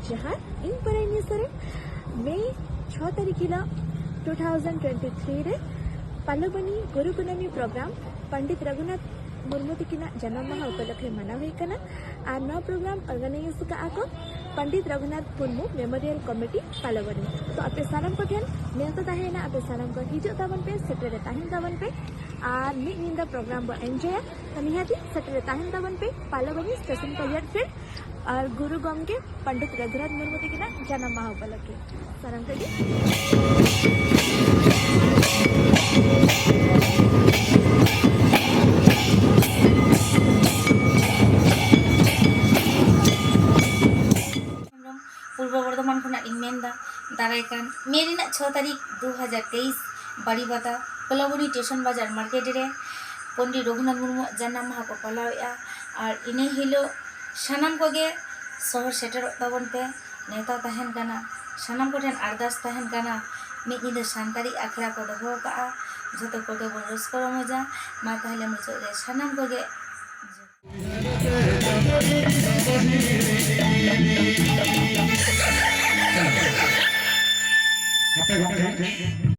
जहाँ इन पराइनी सरे मे 6 तारीख 2023 रे पालबनी गुरु कुनामी प्रोग्राम पंडित रघुनाथ मुर्मू तकिना जन्म माह उपलक्षे मना हुई कना और नौ प्रोग्राम ऑर्गेनाइज का आको पंडित रघुनाथ मुर्मू मेमोरियल कमिटी पालबनी। तो आपे सानम को ठेन नेता ताहेना आपे सानम को हिजो ताबन पे सेटरे ताहेन ताबन पे और मिड निंदा प्रोग्राम बो एंजॉय तो निहाती सेटरे ताहेन ताबन पे पालबनी स्टेशन का यार फिर और गुरु गम के पंडित रघुनाथ मुर्मू तकिना जन्म माह उपलक्षे सानम को पूर्व बर्धमान खुना मेनदा दारायकान मेरिना 6 तारीख 2023 बाड़ीबाता पलाबनी स्टेशन बाजार मार्केट रे पंडित रघुनाथ मुर्मू जन्म माह को पालावेआ और इने हिलो सानाम कोगे शहर सेटर ताबन पे नेता तहन काना सानाम को ठेन अरदास तहन काना मिद निदा सानतारी आखड़ा को दोहो का जतो कोगे बन रस्को मजा मा कहले मुझे सानाम कोगे